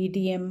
PTM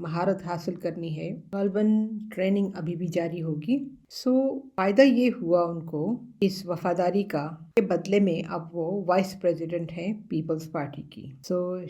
مہارت حاصل کرنی ہے، غالباً ٹریننگ ابھی بھی جاری ہوگی۔ فائدہ یہ ہوا ان کو اس وفاداری کا کہ بدلے میں اب وہ وائس پریزیڈنٹ ہیں پیپلز پارٹی کی۔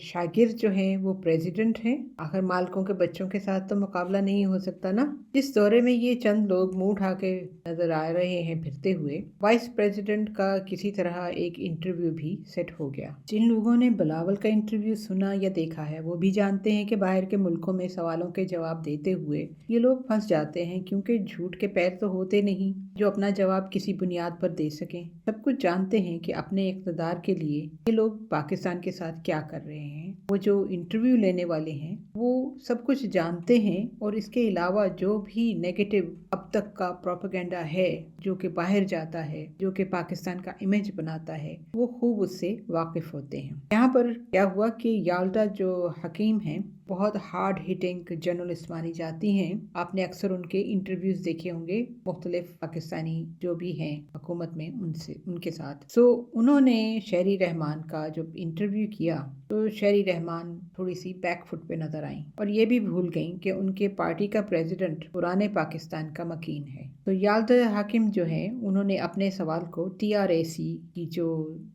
شاگرد جو ہیں وہ پریزیڈنٹ ہیں، آخر مالکوں کے بچوں کے ساتھ تو مقابلہ نہیں ہو سکتا نا۔ جس دورے میں یہ چند لوگ منہ اٹھا کے نظر آ رہے ہیں پھرتے ہوئے، وائس پریزیڈنٹ کا کسی طرح ایک انٹرویو بھی سیٹ ہو گیا۔ جن لوگوں نے بلاول کا انٹرویو سنا یا دیکھا ہے وہ بھی جانتے ہیں کہ باہر کے ملکوں میں سوالوں کے جواب دیتے ہوئے یہ لوگ پھنس جاتے ہیں، کیونکہ جھوٹ کے پیر تو ہوتے نہیں جو اپنا جواب کسی بنیاد پر دے سکیں۔ سب کچھ جانتے ہیں کہ اپنے اقتدار کے لیے یہ لوگ پاکستان کے ساتھ کیا کر رہے ہیں۔ وہ جو انٹرویو لینے والے ہیں وہ سب کچھ جانتے ہیں، اور اس کے علاوہ جو بھی نیگیٹو اب تک کا پروپیگنڈا ہے جو کہ باہر جاتا ہے، جو کہ پاکستان کا امیج بناتا ہے، وہ خوب اس سے واقف ہوتے ہیں۔ یہاں پر کیا ہوا کہ یالٹا جو حکیم ہیں بہت ہارڈ ہٹنگ جرنلسٹ مانی جاتی ہیں۔ آپ نے اکثر ان کے انٹرویوز دیکھے ہوں گے مختلف پاکستانی جو بھی ہیں حکومت میں ان کے ساتھ۔ انہوں نے شہری رحمان کا جب انٹرویو کیا تو شہری رحمان تھوڑی سی بیک فٹ پہ نظر آئیں، اور یہ بھی بھول گئیں کہ ان کے پارٹی کا پریزیڈنٹ پرانے پاکستان کا مکین ہے۔ تو یالٹا حاکم جو ہیں انہوں نے اپنے سوال کو TRAC کی جو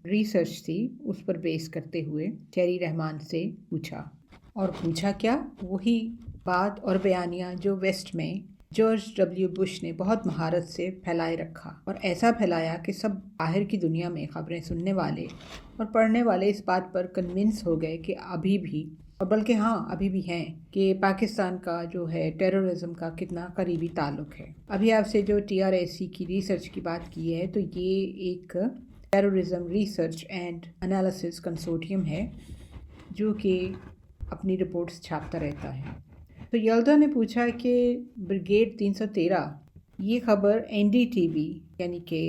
ریسرچ تھی اس پر بیس کرتے ہوئے شہری رحمان سے پوچھا، اور پوچھا کیا؟ وہی بات اور بیانیہ جو ویسٹ میں جارج ڈبلیو بش نے بہت مہارت سے پھیلائے رکھا، اور ایسا پھیلایا کہ سب باہر کی دنیا میں خبریں سننے والے اور پڑھنے والے اس بات پر کنونس ہو گئے کہ ابھی بھی، اور بلکہ ابھی بھی ہیں، کہ پاکستان کا جو ہے ٹیررزم کا کتنا قریبی تعلق ہے۔ ابھی آپ سے جو TRAC کی ریسرچ کی بات کی ہے تو یہ ایک ٹیررزم ریسرچ اینڈ انالیسس کنسورٹیم ہے جو کہ اپنی رپورٹس چھاپتا رہتا ہے۔ تو یالٹا نے پوچھا کہ بریگیڈ 313 یہ خبر NDTV یعنی کہ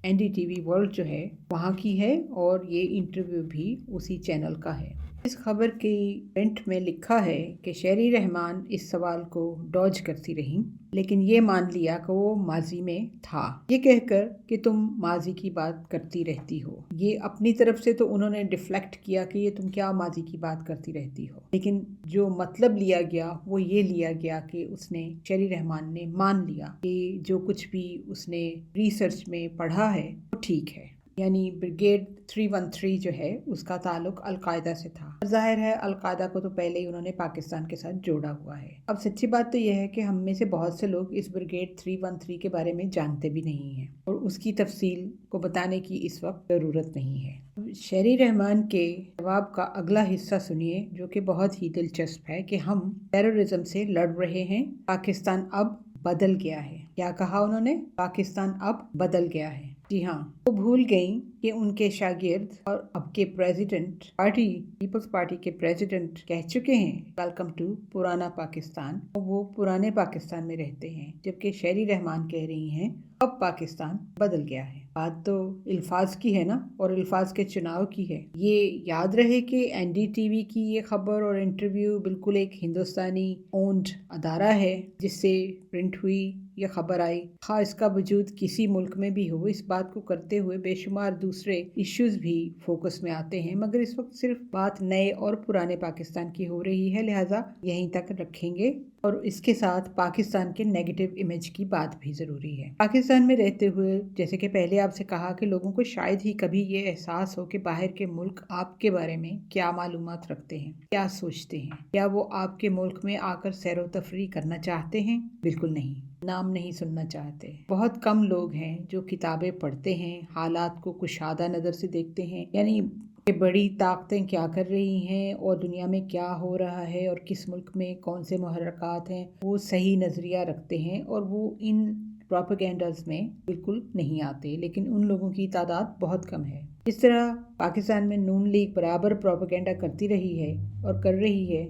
NDTV ورلڈ جو ہے وہاں کی ہے، اور یہ انٹرویو بھی اسی چینل کا ہے۔ اس خبر کی پرنٹ میں لکھا ہے کہ شہری رحمان اس سوال کو ڈوج کرتی رہیں، لیکن یہ مان لیا کہ وہ ماضی میں تھا، یہ کہہ کر کہ تم ماضی کی بات کرتی رہتی ہو۔ یہ اپنی طرف سے تو انہوں نے ڈیفلیکٹ کیا کہ یہ تم کیا ماضی کی بات کرتی رہتی ہو، لیکن جو مطلب لیا گیا وہ یہ لیا گیا کہ اس نے شہری رحمان نے مان لیا کہ جو کچھ بھی اس نے ریسرچ میں پڑھا ہے وہ ٹھیک ہے، یعنی بریگیڈ 313 جو ہے اس کا تعلق القاعدہ سے تھا۔ ظاہر ہے القاعدہ کو تو پہلے ہی انہوں نے پاکستان کے ساتھ جوڑا ہوا ہے۔ اب سچی بات تو یہ ہے کہ ہم میں سے بہت سے لوگ اس بریگیڈ 313 کے بارے میں جانتے بھی نہیں ہیں، اور اس کی تفصیل کو بتانے کی اس وقت ضرورت نہیں ہے۔ شہری رحمان کے جواب کا اگلا حصہ سنیے جو کہ بہت ہی دلچسپ ہے کہ ہم ٹیررزم سے لڑ رہے ہیں، پاکستان اب بدل گیا ہے۔ کیا کہا انہوں نے؟ پاکستان اب بدل گیا ہے۔ جی ہاں، وہ بھول گئیں کہ ان کے شاگرد اور اب کے پریزیڈنٹ پیپلز پارٹی کے پریزیڈنٹ کہہ چکے ہیں ویلکم ٹو پرانا پاکستان، اور وہ پرانے پاکستان میں رہتے ہیں، جبکہ شہری رحمان کہہ رہی ہیں اب پاکستان بدل گیا ہے۔ بات تو الفاظ کی ہے نا، اور الفاظ کے چناؤ کی ہے۔ یہ یاد رہے کہ NDTV کی یہ خبر اور انٹرویو بالکل ایک ہندوستانی اونڈ ادارہ ہے جس سے پرنٹ ہوئی یہ خبر آئی، خواہ اس کا وجود کسی ملک میں بھی ہو۔ اس بات کو کرتے ہوئے بے شمار دوسرے ایشوز بھی فوکس میں آتے ہیں، مگر اس وقت صرف بات نئے اور پرانے پاکستان کی ہو رہی ہے، لہٰذا یہیں تک رکھیں گے، اور اس کے ساتھ پاکستان کے نیگیٹو امیج کی بات بھی ضروری ہے۔ پاکستان میں رہتے ہوئے جیسے کہ پہلے آپ سے کہا کہ لوگوں کو شاید ہی کبھی یہ احساس ہو کہ باہر کے ملک آپ کے بارے میں کیا معلومات رکھتے ہیں، کیا سوچتے ہیں، کیا وہ آپ کے ملک میں آ کر سیر و تفریح کرنا چاہتے ہیں؟ بالکل نہیں، نام نہیں سننا چاہتے۔ بہت کم لوگ ہیں جو کتابیں پڑھتے ہیں، حالات کو کشادہ نظر سے دیکھتے ہیں، یعنی کہ بڑی طاقتیں کیا کر رہی ہیں اور دنیا میں کیا ہو رہا ہے اور کس ملک میں کون سے محرکات ہیں، وہ صحیح نظریہ رکھتے ہیں، اور وہ ان پروپیگنڈاز میں بالکل نہیں آتے، لیکن ان لوگوں کی تعداد بہت کم ہے۔ اس طرح پاکستان میں نون لیگ برابر پروپیگنڈا کرتی رہی ہے اور کر رہی ہے،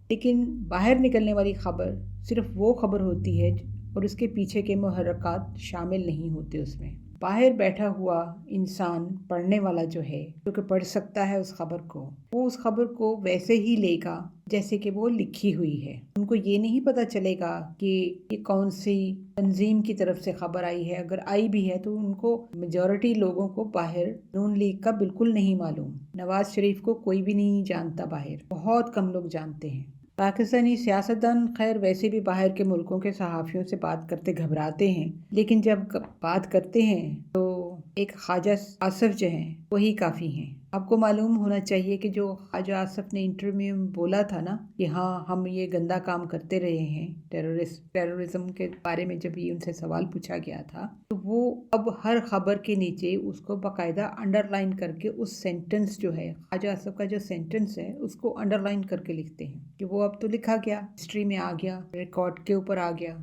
لیکن باہر نکلنے والی خبر صرف وہ خبر ہوتی ہے اور اس کے پیچھے کے محرکات شامل نہیں ہوتے اس میں۔ باہر بیٹھا ہوا انسان پڑھنے والا جو ہے، جو کہ پڑھ سکتا ہے اس خبر کو، وہ اس خبر کو ویسے ہی لے گا جیسے کہ وہ لکھی ہوئی ہے۔ ان کو یہ نہیں پتا چلے گا کہ یہ کون سی تنظیم کی طرف سے خبر آئی ہے، اگر آئی بھی ہے تو ان کو میجورٹی لوگوں کو باہر نون لیگ کا بالکل نہیں معلوم۔ نواز شریف کو کوئی بھی نہیں جانتا، باہر بہت کم لوگ جانتے ہیں۔ پاکستانی سیاستدان خیر ویسے بھی باہر کے ملکوں کے صحافیوں سے بات کرتے گھبراتے ہیں، لیکن جب بات کرتے ہیں تو ایک خواجہ آصف جو ہیں وہی کافی ہیں۔ آپ کو معلوم ہونا چاہیے کہ جو خواجہ آصف نے انٹرویو میں بولا تھا نا کہ ہاں ہم یہ گندا کام کرتے رہے ہیں، ٹیررزم کے بارے میں جب ان سے سوال پوچھا گیا تھا تو وہ اب ہر خبر کے نیچے اس کو باقاعدہ انڈر لائن کر کے اس سینٹنس جو ہے خواجہ آصف کا جو سینٹنس ہے اس کو انڈر لائن کر کے لکھتے ہیں کہ وہ اب تو لکھا گیا، ہسٹری میں آ گیا، ریکارڈ کے اوپر آ گیا۔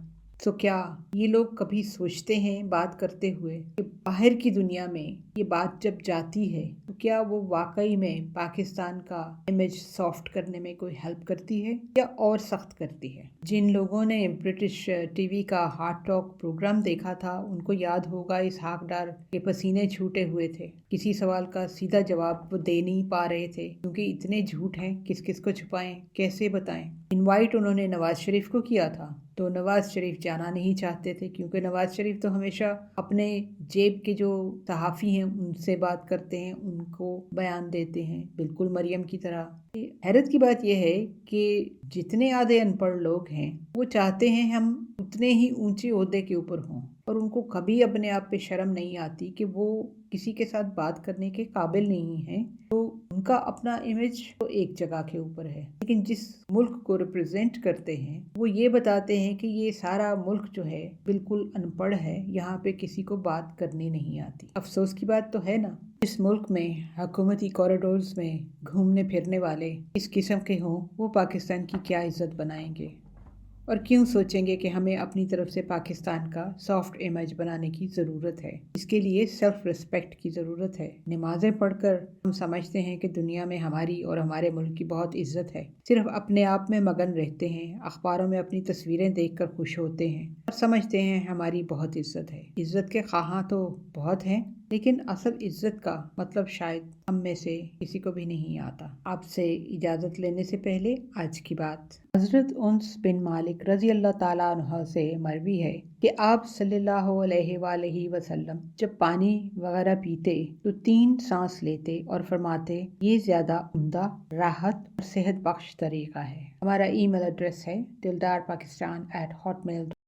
تو کیا یہ لوگ کبھی سوچتے ہیں بات کرتے ہوئے کہ باہر کی دنیا میں یہ بات جب جاتی ہے تو کیا وہ واقعی میں پاکستان کا امیج سافٹ کرنے میں کوئی ہیلپ کرتی ہے یا اور سخت کرتی ہے؟ جن لوگوں نے برٹش ٹی وی کا ہارٹ ٹاک پروگرام دیکھا تھا ان کو یاد ہوگا اسحاق ڈار کے پسینے چھوٹے ہوئے تھے، کسی سوال کا سیدھا جواب وہ دے نہیں پا رہے تھے کیونکہ اتنے جھوٹ ہیں، کس کس کو چھپائیں، کیسے بتائیں۔ انوائٹ انہوں نے نواز شریف کو کیا تھا تو نواز شریف جانا نہیں چاہتے تھے کیونکہ نواز شریف تو ہمیشہ اپنے جیب کے جو صحافی ہیں ان سے بات کرتے ہیں، ان کو بیان دیتے ہیں، بالکل مریم کی طرح۔ حیرت کی بات یہ ہے کہ جتنے آدھے ان پڑھ لوگ ہیں وہ چاہتے ہیں ہم اتنے ہی اونچے عہدے کے اوپر ہوں، اور ان کو کبھی اپنے آپ پہ شرم نہیں آتی کہ وہ کسی کے ساتھ بات کرنے کے قابل نہیں ہیں۔ تو ان کا اپنا امیج تو ایک جگہ کے اوپر ہے، لیکن جس ملک کو ریپرزینٹ کرتے ہیں وہ یہ بتاتے ہیں کہ یہ سارا ملک جو ہے بالکل ان پڑھ ہے، یہاں پہ کسی کو بات کرنی نہیں آتی۔ افسوس کی بات تو ہے نا، اس ملک میں حکومتی کوریڈورز میں گھومنے پھرنے والے اس قسم کے ہوں، وہ پاکستان کی کیا عزت بنائیں گے اور کیوں سوچیں گے کہ ہمیں اپنی طرف سے پاکستان کا سافٹ امیج بنانے کی ضرورت ہے؟ اس کے لیے سیلف ریسپیکٹ کی ضرورت ہے۔ نمازیں پڑھ کر ہم سمجھتے ہیں کہ دنیا میں ہماری اور ہمارے ملک کی بہت عزت ہے، صرف اپنے آپ میں مگن رہتے ہیں، اخباروں میں اپنی تصویریں دیکھ کر خوش ہوتے ہیں اور سمجھتے ہیں ہماری بہت عزت ہے۔ عزت کے خواہاں تو بہت ہیں، لیکن اصل عزت کا مطلب شاید ہم میں سے کسی کو بھی نہیں آتا۔ آپ سے اجازت لینے سے پہلے آج کی بات۔ حضرت انس بن مالک رضی اللہ تعالیٰ عنہ سے مروی ہے کہ آپ صلی اللہ علیہ وآلہ وسلم جب پانی وغیرہ پیتے تو 3 سانس لیتے اور فرماتے یہ زیادہ عمدہ، راحت اور صحت بخش طریقہ ہے۔ ہمارا ای میل ایڈریس ہے dildarpakistan@hotmail.com۔